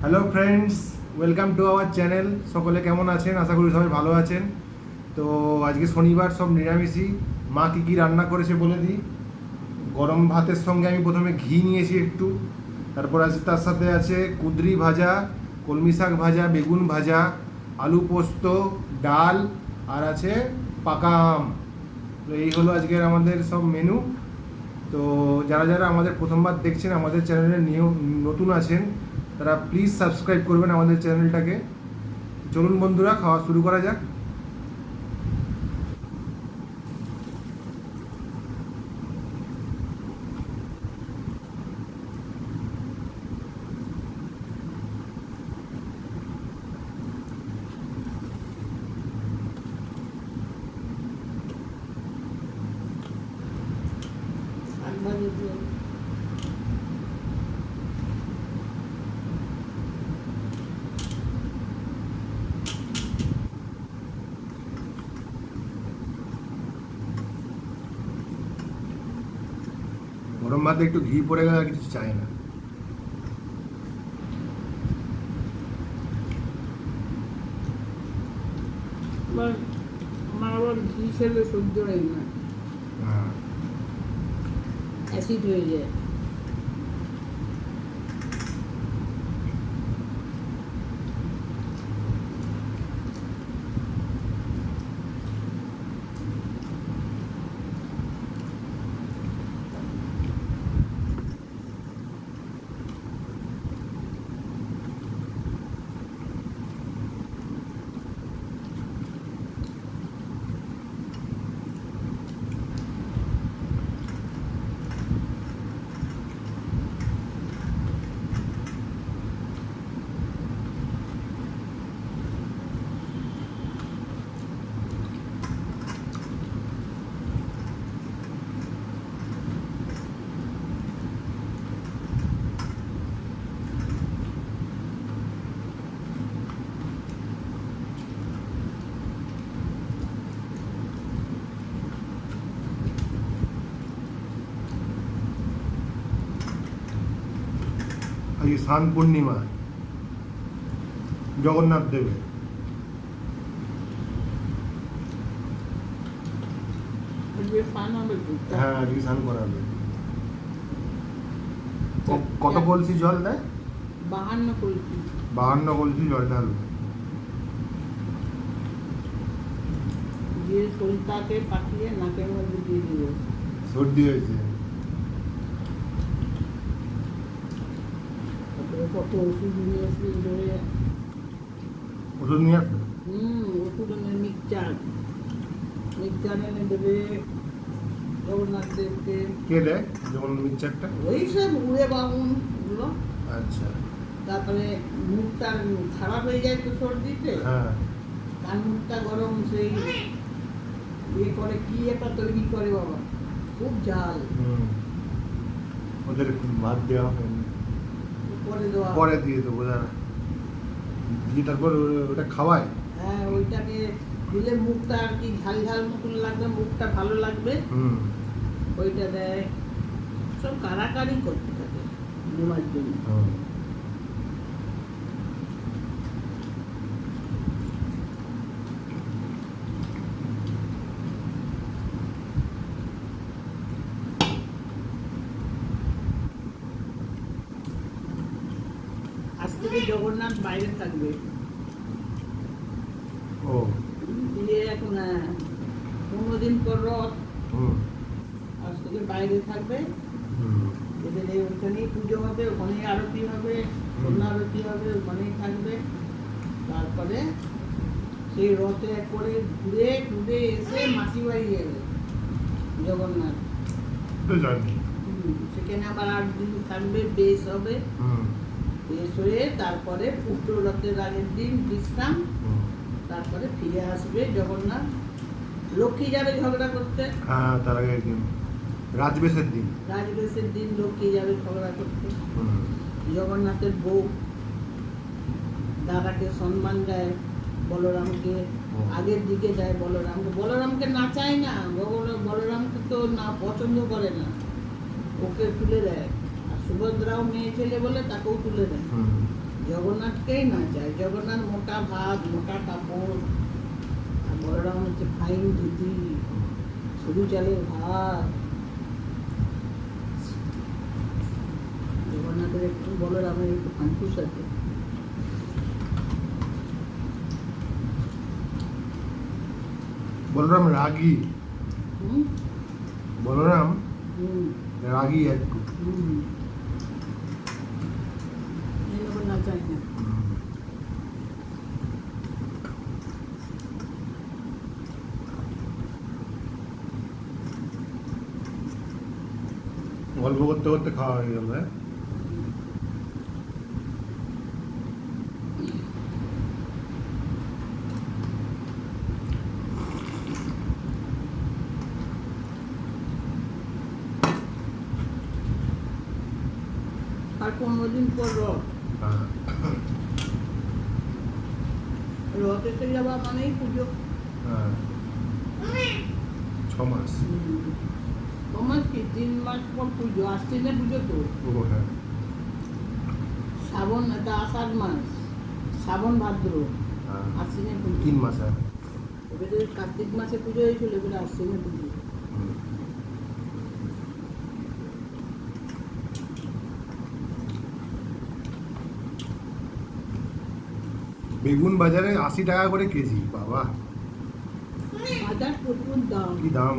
Hello friends, welcome to our channel. সকলে কেমন আছেন? আশা করি সবাই ভালো আছেন। তো আজকে শনিবার, সব নিরামিষই। মা কী কী রান্না করেছে বলে দিই। গরম ভাতের সঙ্গে আমি প্রথমে ঘি নিয়েছি একটু, তারপর আছে তার সাথে আছে কুঁদরি ভাজা, কলমি শাক ভাজা, বেগুন ভাজা, আলু পোস্ত, ডাল, আর আছে পাকা আম। তো এই হলো আজকের আমাদের সব মেনু। তো যারা যারা আমাদের প্রথমবার দেখছেন, আমাদের চ্যানেলে নতুন আছেন, তারা প্লিজ সাবস্ক্রাইব করবেন আমাদের চ্যানেলটাকে। চলুন বন্ধুরা, খাওয়া শুরু করা যাক। গরম ভাতে একটু ঘি পড়ে গেলে আর কিছু চাই না। আমার আবার ঘি খেলে সহ্য হয় না, হ্যাঁ, অ্যাসিড হয়ে যায়। আজকে স্নান পূর্ণিমা, জগন্নাথ দেবের। যে পান হবে হ্যাঁ, আজকে স্নান করাবে। কত কলসি জল দেয়? 52 করেছি। 52 কলসি জল ঢালবে। দিয়ে সরিষাকে পাঠিয়ে নাকের মধ্যে দিয়ে দিল। সর্দি হয়েছে। তারপরে কত ওষুধ নিয়ে এসে ধরে ওষুধ নিয়ে আসবে? ওষুধ এনে মিক্সচার এনে দেবে জগন্নাথ দেবকে। কে দেয় যেমন মিক্সচারটা? ওই সব উড়ে বামুন গুলো। আচ্ছা। তারপরে মুখটা খারাপ হয়ে যায় তো সর্দিতে, হ্যাঁ। কান মুখটা গরম, সেই ইয়ে করে কি একটা তৈরি করে বাবা, খুব ঝাল। ওদের ভাত দেওয়া হবে, পরে দেওয়া পরে দিয়ে দেবো দাঁড়া, দিয়ে তারপর ওটা খাওয়ায়। হ্যাঁ, ওইটাকে দিলে মুখটা আর কি ঝাল ঝাল মতন লাগবে, মুখটা ভালো লাগবে। ওইটা দেয়, সব কারাকারি করতে থাকে নেওয়ার জন্য। আজ থেকে জগন্নাথ বাইরে থাকবে। ও। দিয়ে এখন 15 দিন পর রথ, আজ থেকে বাইরে থাকবে। এদের ওখানেই পুজো হবে, ওখানেই আরতি হবে, সন্ধ্যা আরতি হবে, ওখানেই থাকবে। তারপরে সেই রথে করে ঘুরে ঘুরে এসে মাসি বাড়ি যাবে জগন্নাথ। সেখানে আবার 8 দিন থাকবে, বেশ হবে। বেশ হয়ে তারপরে পুত্র রথের আগের দিন বিশ্রাম, তারপরে ফিরে আসবে জগন্নাথ। লক্ষ্মী যাবে ঝগড়া করতে। হ্যাঁ, তার আগে একদিন রাজবেশের দিন। রাজবেশের দিন লক্ষ্মী যাবে ঝগড়া করতে। জগন্নাথের বউ দাদাকে সম্মান দেয়, বলরামকে আগের দিকে দেয়, বলরামকে নাচায় না, বলরামকে তো না পছন্দ করে না, ওকে তুলে দেয়। আর সুভদ্রাও মেয়ে ছেলে বলে তাকেও তুলে দেয়। জগন্নাথকেই না চাই। জগন্নাথ মোটা ভাত, মোটা কাপড়, আর বলরাম হচ্ছে ফাইন ধুতি, সরু চালের ভাত। জগন্নাথের একটু বলরামের একটু ফানফুস আছে। বলরাম রাগী, হুম বলরাম হুম রাগী একটু। হুম এই লোক না চাই না। গল্প করতে করতে খাওয়া হয়ে গেল। হ্যাঁ, আর 15 দিন পর রথ। হ্যাঁ। রথ এসে যাওয়া মানেই পুজো। হ্যাঁ, 6 মাস। তোমার কি 3 মাস পর পুজো, আশ্বিনে পুজো তো। ও হ্যাঁ, শ্রাবণ, এটা আষাঢ় মাস, শ্রাবণ ভাদ্র, হ্যাঁ, আশ্বিনে পুজো। 3 মাস। হ্যাঁ। এবারে কার্তিক মাসে পুজো হয়েছিল, এবারে আশ্বিনে পুজো। হুম। বেগুন বাজারে 80 টাকা করে কেজি, বাবা বাজার প্রচুর দাম। কি দাম!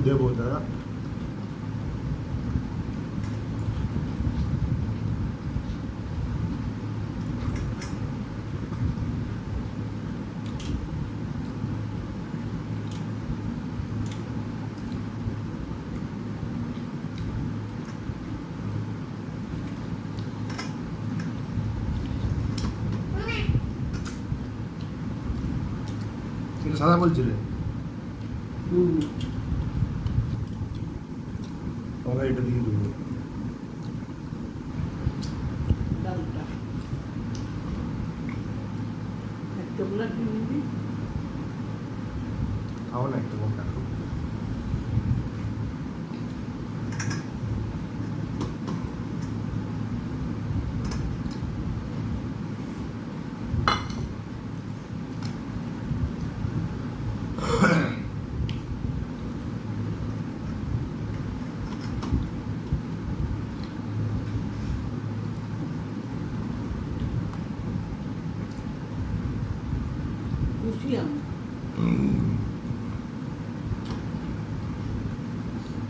দেবো দাদা। এটা সাদা বলছিলে? হুম আমরা এটা দিয়ে দেবো। ডালটা এক চোখলা কিনবি। খাও না একটা কোনটা। খুশি আমি।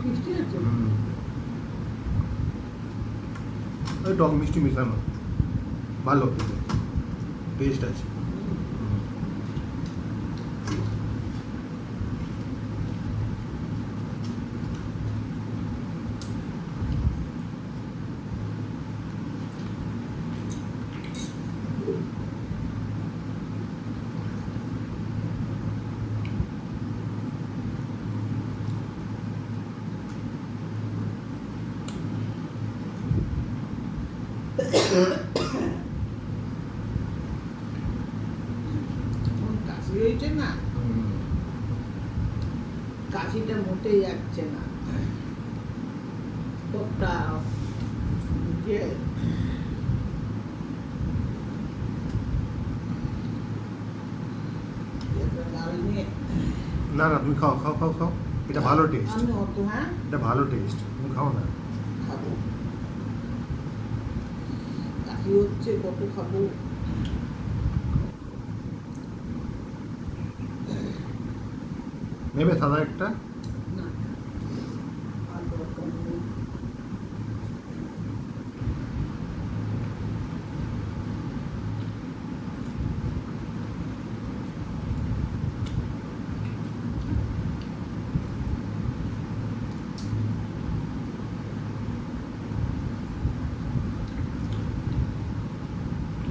মিষ্টি আছে। ওই টক মিষ্টি মেশানো, ভালো টেস্ট আছে। কাশি হয়েছে না, কাশিটা মোটেই যাচ্ছে না। ত্বকটা যে না না, তুমি খাও খাও খাও খাও, এটা ভালো টেস্ট, আমি অত হ্যাঁ এটা ভালো টেস্ট, তুমি খাও না। খাবো, কাকি হচ্ছে কত খাবো। নেবে সাদা একটা? না আর দরকার নেই।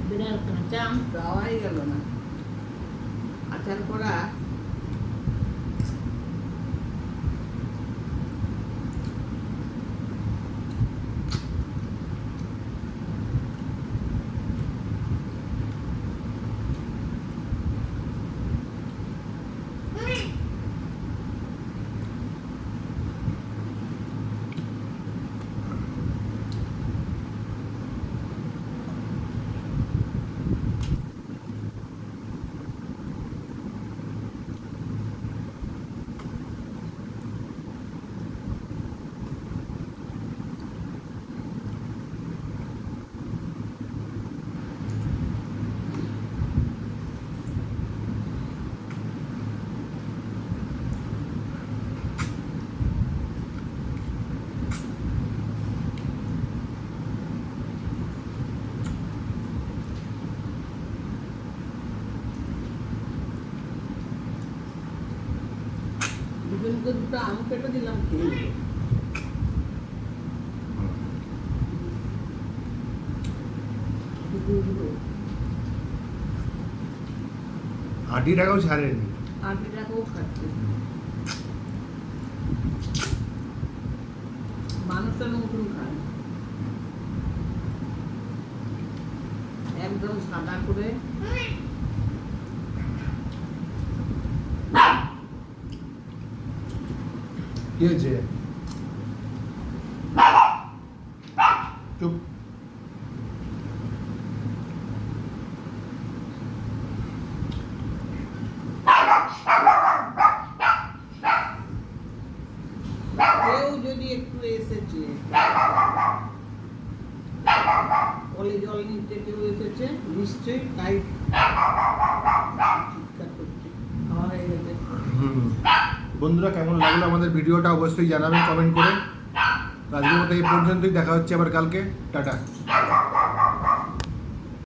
বিড়াল কাঁচা আম পাওয়াই গেল না, আচার করা। দুজনকে দুটো আম কেটে দিলাম, খেয়ে নিল। দুটো আটিটাকেও ছাড়েনি। 8 টাকাও খাচ্ছে। মানুষের মতন খায়, একদম সাদা করে। কি হয়েছে? চুপ। কেউ যদি একটু এসেছে, কলে জল নিতে কেউ এসেছে নিশ্চয়ই, তাই চিৎকার করছে। খাওয়া হয়ে গেছে। বন্ধুরা, কেমন লাগলো আমাদের ভিডিওটা অবশ্যই জানাবেন কমেন্ট করে। তো আজকের মতো এই পর্যন্তই, দেখা হচ্ছে আবার কালকে। টাটা।